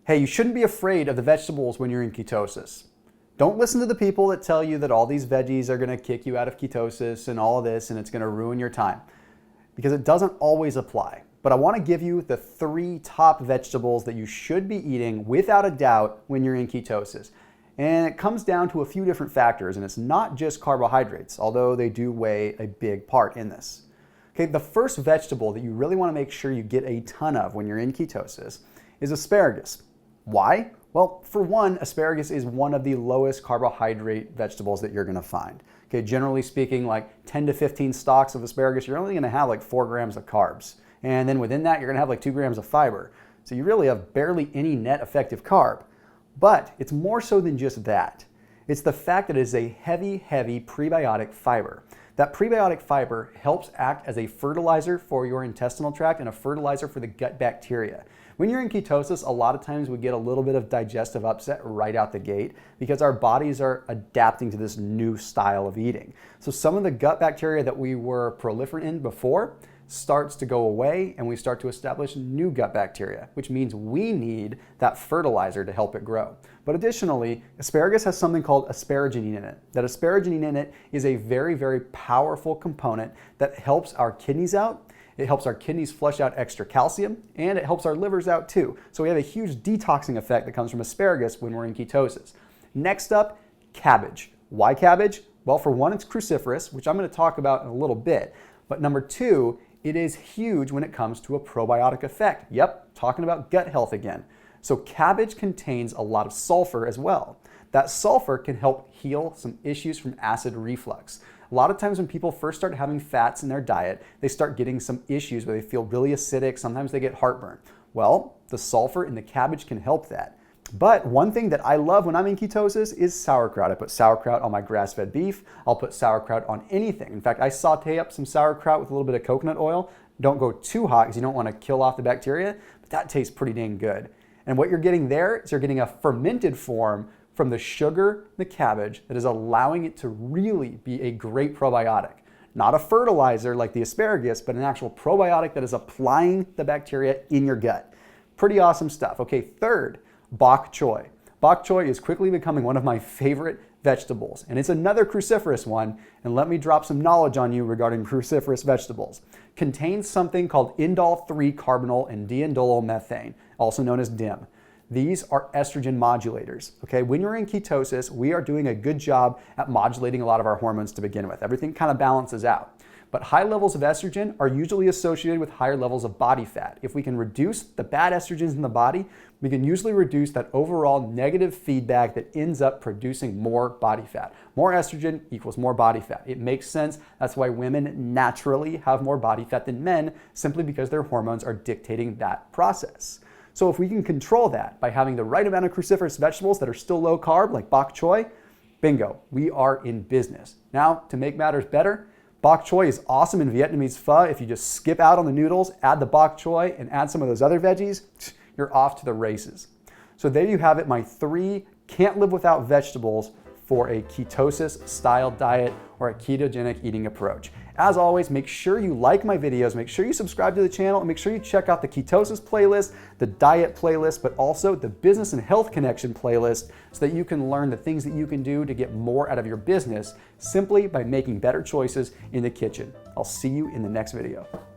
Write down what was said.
Hey, you shouldn't be afraid of the vegetables when you're in ketosis. Don't listen to the people that tell you that all these veggies are gonna kick you out of ketosis and all of this and it's gonna ruin your time, because it doesn't always apply. But I wanna give you the 3 top vegetables that you should be eating without a doubt when you're in ketosis. And it comes down to a few different factors, and it's not just carbohydrates, although they do weigh a big part in this. Okay, the first vegetable that you really wanna make sure you get a ton of when you're in ketosis is asparagus. Why? Well, for one, asparagus is one of the lowest carbohydrate vegetables that you're gonna find. Okay, generally speaking, like 10 to 15 stalks of asparagus, you're only gonna have like 4 grams of carbs. And then within that, you're gonna have like 2 grams of fiber. So you really have barely any net effective carb. But it's more so than just that. It's the fact that it is a heavy prebiotic fiber. That prebiotic fiber helps act as a fertilizer for your intestinal tract and a fertilizer for the gut bacteria. When you're in ketosis, a lot of times we get a little bit of digestive upset right out the gate because our bodies are adapting to this new style of eating. So some of the gut bacteria that we were proliferant in before starts to go away, and we start to establish new gut bacteria, which means we need that fertilizer to help it grow. But additionally, asparagus has something called asparaginine in it. That asparaginine in it is a very powerful component that helps our kidneys out. It helps our kidneys flush out extra calcium, and it helps our livers out too. So we have a huge detoxing effect that comes from asparagus when we're in ketosis. Next up, cabbage. Why cabbage? Well, for one, it's cruciferous, which I'm going to talk about in a little bit. But number 2, it is huge when it comes to a probiotic effect. Yep, talking about gut health again. So cabbage contains a lot of sulfur as well. That sulfur can help heal some issues from acid reflux. A lot of times when people first start having fats in their diet, they start getting some issues where they feel really acidic, sometimes they get heartburn. Well, the sulfur in the cabbage can help that. But one thing that I love when I'm in ketosis is sauerkraut. I put sauerkraut on my grass-fed beef. I'll put sauerkraut on anything. In fact, I saute up some sauerkraut with a little bit of coconut oil. Don't go too hot because you don't want to kill off the bacteria, but that tastes pretty dang good. And what you're getting there is you're getting a fermented form from the sugar, the cabbage, that is allowing it to really be a great probiotic. Not a fertilizer like the asparagus, but an actual probiotic that is applying the bacteria in your gut. Pretty awesome stuff. Okay, third, bok choy. Bok choy is quickly becoming one of my favorite vegetables, and it's another cruciferous one, and let me drop some knowledge on you regarding cruciferous vegetables. Contains something called indole-3 carbonyl and diindolylmethane, also known as DIM. These are estrogen modulators. Okay, when you're in ketosis, we are doing a good job at modulating a lot of our hormones to begin with. Everything kind of balances out. But high levels of estrogen are usually associated with higher levels of body fat. If we can reduce the bad estrogens in the body, we can usually reduce that overall negative feedback that ends up producing more body fat. More estrogen equals more body fat. It makes sense. That's why women naturally have more body fat than men, simply because their hormones are dictating that process. So if we can control that by having the right amount of cruciferous vegetables that are still low carb, like bok choy, bingo, we are in business. Now, to make matters better, bok choy is awesome in Vietnamese pho. If you just skip out on the noodles, add the bok choy, and add some of those other veggies, you're off to the races. So there you have it, my 3 can't live without vegetables for a ketosis style diet or a ketogenic eating approach. As always, make sure you like my videos, make sure you subscribe to the channel, and make sure you check out the ketosis playlist, the diet playlist, but also the business and health connection playlist so that you can learn the things that you can do to get more out of your business simply by making better choices in the kitchen. I'll see you in the next video.